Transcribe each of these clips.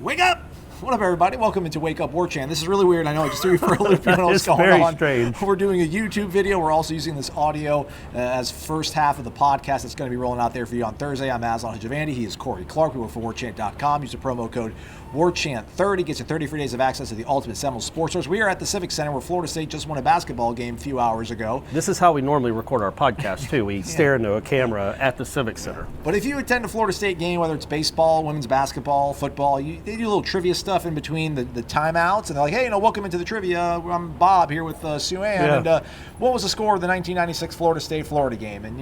Wake up! What up, everybody? Welcome into Wake Up Warchant. This is really weird. I know I just threw you for a loop. You don't know what's going on. It's very strange. We're doing a YouTube video. We're also using this audio as first half of the podcast that's going to be rolling out there for you on Thursday. I'm Aslan Hajivandi. He is Corey Clark. We work for Warchant.com. Use the promo code Warchant30. Gets you 30 free days of access to the ultimate Seminoles sports source. We are at the Civic Center where Florida State just won a basketball game a few hours ago. This is how we normally record our podcast, too. We stare into a camera at the Civic Center. But if you attend a Florida State game, whether it's baseball, women's basketball, football, they do a little trivia stuff in between the timeouts, and they're like, hey, welcome into the trivia. I'm Bob here with Sue Ann, and what was the score of the 1996 Florida State-Florida game? And,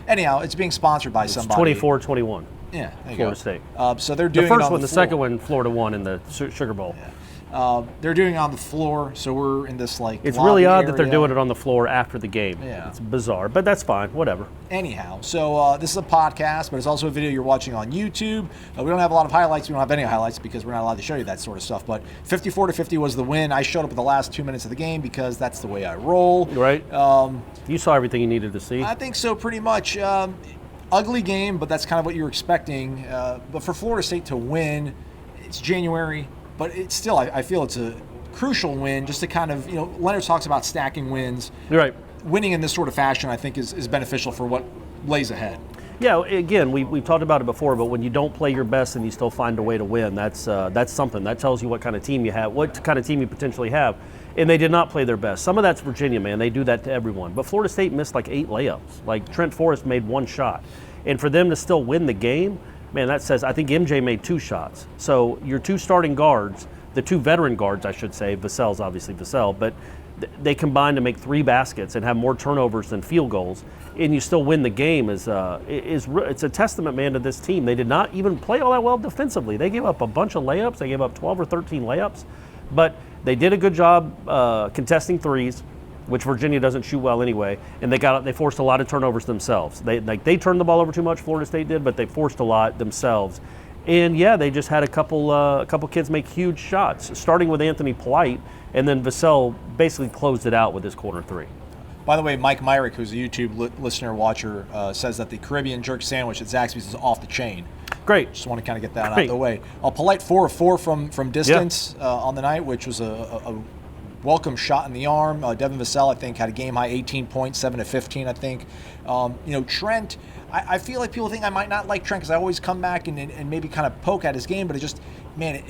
anyhow, it's being sponsored by somebody. 24-21. Yeah, there you Florida go. State. So they're doing the first it on one, the the second floor. one, Florida won in the Sugar Bowl. Yeah. They're doing it on the floor, so we're in this It's really odd that they're area. doing it on the floor after the game. Yeah. It's bizarre, but that's fine. Whatever. Anyhow, so this is a podcast, but it's also a video you're watching on YouTube. We don't have a lot of highlights. We don't have any highlights because we're not allowed to show you that sort of stuff. But 54-50 was the win. I showed up at the last 2 minutes of the game because that's the way I roll. Right. You saw everything you needed to see. I think so, pretty much. Ugly game, but that's kind of what you're expecting. But for Florida State to win, it's January, but it's still, I feel it's a crucial win just to kind of, Leonard talks about stacking wins. You're right. Winning in this sort of fashion, I think, is beneficial for what lays ahead. Yeah, again, we've talked about it before, but when you don't play your best and you still find a way to win, that's something. That tells you what kind of team you have, what kind of team you potentially have. And they did not play their best. Some of that's Virginia, man. They do that to everyone. But Florida State missed like 8 layups. Like Trent Forrest made 1 shot. And for them to still win the game, man, that says, I think MJ made 2 shots. So your 2 starting guards, the 2 veteran guards, I should say, Vassell's obviously Vassell, but they combined to make 3 baskets and have more turnovers than field goals, and you still win the game. It's a testament, man, to this team. They did not even play all that well defensively. They gave up a bunch of layups. They gave up 12 or 13 layups, but they did a good job contesting threes, which Virginia doesn't shoot well anyway, and they forced a lot of turnovers themselves. They turned the ball over too much, Florida State did, but they forced a lot themselves. And yeah, they just had a couple kids make huge shots, starting with Anthony Polite, and then Vassell basically closed it out with his corner 3. By the way, Mike Myrick, who's a YouTube listener watcher, says that the Caribbean jerk sandwich at Zaxby's is off the chain. Great. Just want to kind of get that out of the way. Polite 4 of 4 from distance on the night, which was a welcome shot in the arm. Devon Vassell, I think, had a game-high 18 points, 7 of 15, I think. Trent, I feel like people think I might not like Trent because I always come back and maybe kind of poke at his game, but it just, man,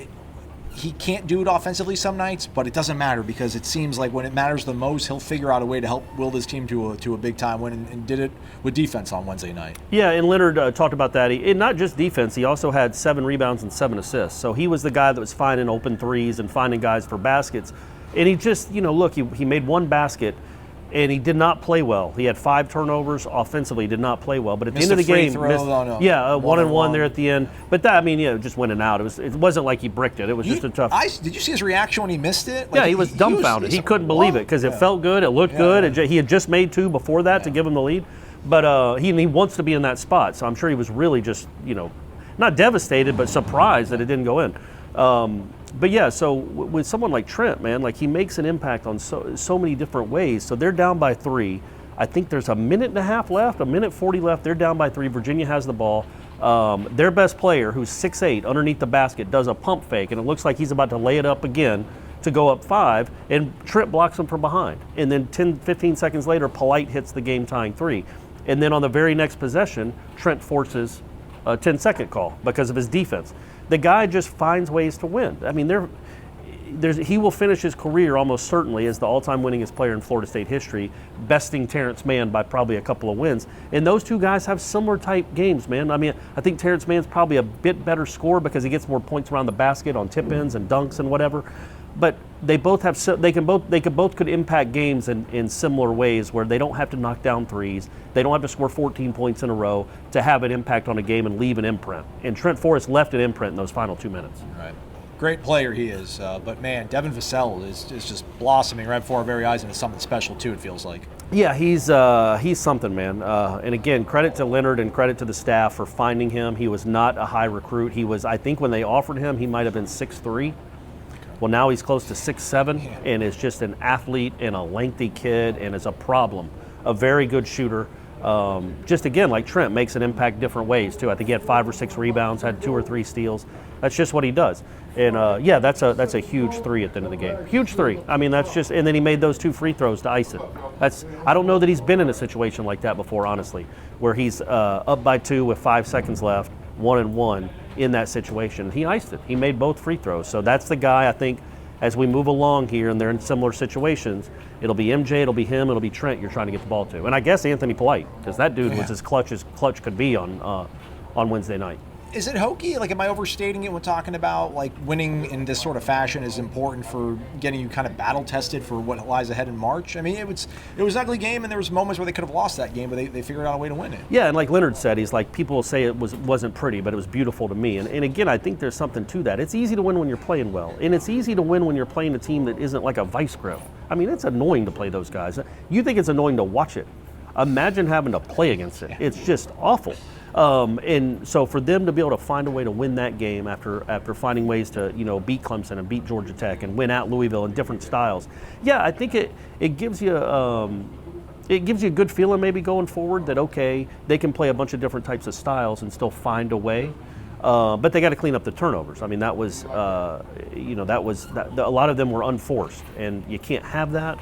he can't do it offensively some nights, but it doesn't matter because it seems like when it matters the most, he'll figure out a way to help will his team to a big-time win, and did it with defense on Wednesday night. Yeah, and Leonard talked about that. And not just defense, he also had 7 rebounds and 7 assists. So he was the guy that was finding open threes and finding guys for baskets. And he just, look, he made 1 basket, and he did not play well. He had 5 turnovers offensively. He did not play well. But at the end of the game, one and one there at the end. But that, just went and out. It wasn't like he bricked it. It was just a tough. Did you see his reaction when he missed it? Like, he was dumbfounded. He couldn't believe it because it felt good. It looked good. And he had just made 2 before that to give him the lead. But he wants to be in that spot. So I'm sure he was really just, not devastated, but surprised that it didn't go in. But yeah, so with someone like Trent, man, like he makes an impact on so many different ways. So they're down by 3. I think there's a minute and a half left, a minute 40 left. They're down by 3. Virginia has the ball. Their best player, who's 6'8", underneath the basket, does a pump fake, and it looks like he's about to lay it up again to go up 5, and Trent blocks him from behind. And then 10, 15 seconds later, Polite hits the game-tying 3. And then on the very next possession, Trent forces a 10-second call because of his defense. The guy just finds ways to win. He will finish his career almost certainly as the all-time winningest player in Florida State history, besting Terrence Mann by probably a couple of wins. And those 2 guys have similar type games, man. I think Terrence Mann's probably a bit better scorer because he gets more points around the basket on tip-ins and dunks and whatever. But they both could impact games in similar ways where they don't have to knock down threes. They don't have to score 14 points in a row to have an impact on a game and leave an imprint. And Trent Forrest left an imprint in those final 2 minutes. Right. Great player he is. But, man, Devon Vassell is just blossoming right before our very eyes, and it's something special, too, it feels like. Yeah, he's something, man. And, again, credit to Leonard and credit to the staff for finding him. He was not a high recruit. He was, I think when they offered him, he might have been 6'3". Well, now he's close to 6'7", and is just an athlete and a lengthy kid and is a problem. A very good shooter. Just again, like Trent, makes an impact different ways too. I think he had 5 or 6 rebounds, had 2 or 3 steals. That's just what he does. And yeah, that's a huge three at the end of the game. Huge three. I mean, that's just, and then he made those 2 free throws to ice it. I don't know that he's been in a situation like that before, honestly, where he's up by 2 with 5 seconds left, 1-1 in that situation. He iced it. He made both free throws. So that's the guy, I think, as we move along here and they're in similar situations, it'll be MJ, it'll be him, it'll be Trent you're trying to get the ball to. And I guess Anthony Polite, because that dude was as clutch could be on Wednesday night. Is it hokey? Like, am I overstating it when talking about, like, winning in this sort of fashion is important for getting you kind of battle tested for what lies ahead in March? I mean, it was an ugly game, and there was moments where they could have lost that game, but they figured out a way to win it. Yeah, and like Leonard said, he's like, people will say it wasn't pretty, but it was beautiful to me. And again, I think there's something to that. It's easy to win when you're playing well, and it's easy to win when you're playing a team that isn't like a vice grip. I mean, it's annoying to play those guys. You think it's annoying to watch it. Imagine having to play against it. It's just awful. And so for them to be able to find a way to win that game after finding ways to beat Clemson and beat Georgia Tech and win at Louisville in different styles, yeah, I think it gives you a good feeling maybe going forward that okay, they can play a bunch of different types of styles and still find a way. But they got to clean up the turnovers. I mean, that was a lot of them were unforced, and you can't have that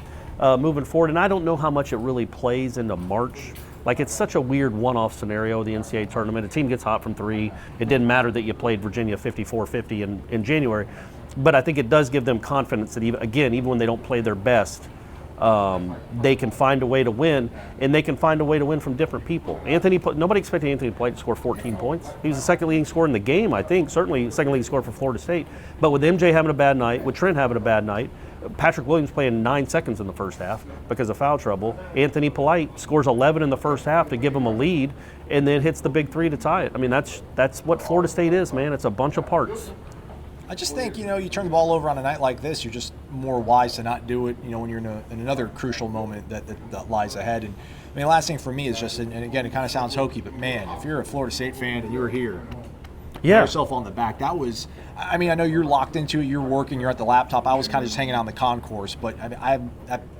moving forward. And I don't know how much it really plays into March. Like, it's such a weird one-off scenario, the NCAA tournament. A team gets hot from 3. It didn't matter that you played Virginia 54-50 in January. But I think it does give them confidence that, even when they don't play their best, they can find a way to win, and they can find a way to win from different people. Nobody expected Anthony Polite to score 14 points. He was the second leading scorer in the game, I think, certainly second leading scorer for Florida State. But with MJ having a bad night, with Trent having a bad night, Patrick Williams playing 9 seconds in the first half because of foul trouble. Anthony Polite scores 11 in the first half to give them a lead, and then hits the big 3 to tie it. I mean, that's what Florida State is, man. It's a bunch of parts. I just think, you turn the ball over on a night like this, you're just more wise to not do it, when you're in another crucial moment that lies ahead. And I mean, the last thing for me is just, and again, it kind of sounds hokey, but man, if you're a Florida State fan and you're here, pat yourself on the back. That was, I mean, I know you're locked into it, you're working, you're at the laptop. I was kind of just hanging out in the concourse, but I mean,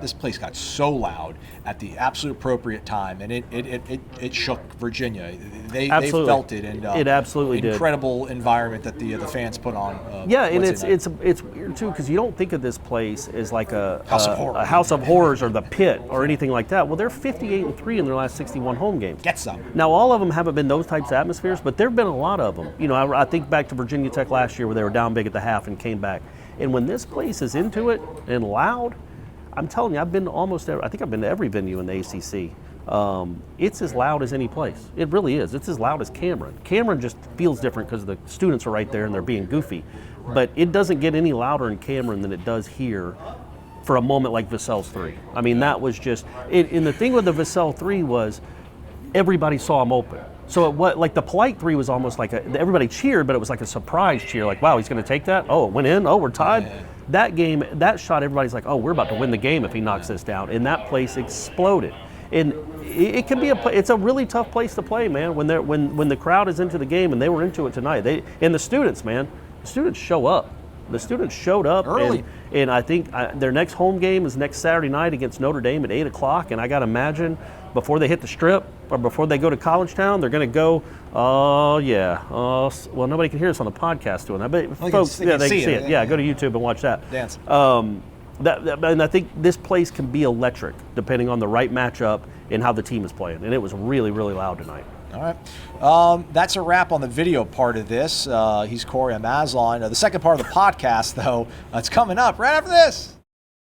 this place got so loud at the absolute appropriate time, and it shook Virginia. They felt it, and it absolutely incredible environment that the fans put on. And it's weird too, because you don't think of this place as like a house of horrors or the pit or anything like that. Well, they're 58-3 in their last 61 home games. Get some. Now, all of them haven't been those types of atmospheres, but there've been a lot of them. I think back to Virginia Tech last year where they were down big at the half and came back. And when this place is into it and loud, I'm telling you, I've been to every venue in the ACC. It's as loud as any place. It really is. It's as loud as Cameron. Cameron just feels different because the students are right there and they're being goofy. Right. But it doesn't get any louder in Cameron than it does here for a moment like Vassell's 3. I mean, that was just it. And the thing with the Vassell 3 was everybody saw him open. So like the Polite 3 was almost like everybody cheered, but it was like a surprise cheer. Like, wow, he's going to take that? Oh, it went in? Oh, we're tied? Yeah. That game, that shot, everybody's like, oh, we're about to win the game if he knocks this down. And that place exploded. And it can be it's a really tough place to play, man, when the crowd is into the game, and they were into it tonight. And the students, man, the students show up. The students showed up early. And I think their next home game is next Saturday night against Notre Dame at 8 o'clock. And I got to imagine before they hit the Strip or before they go to College Town, they're going to go, oh, yeah. Well, nobody can hear us on the podcast doing that. But folks, they can see it. Yeah, go to YouTube and watch that. Dance. And I think this place can be electric depending on the right matchup and how the team is playing. And it was really, really loud tonight. All right. That's a wrap on the video part of this. He's Corey. I'm Aslan. The second part of the podcast, though, it's coming up right after this.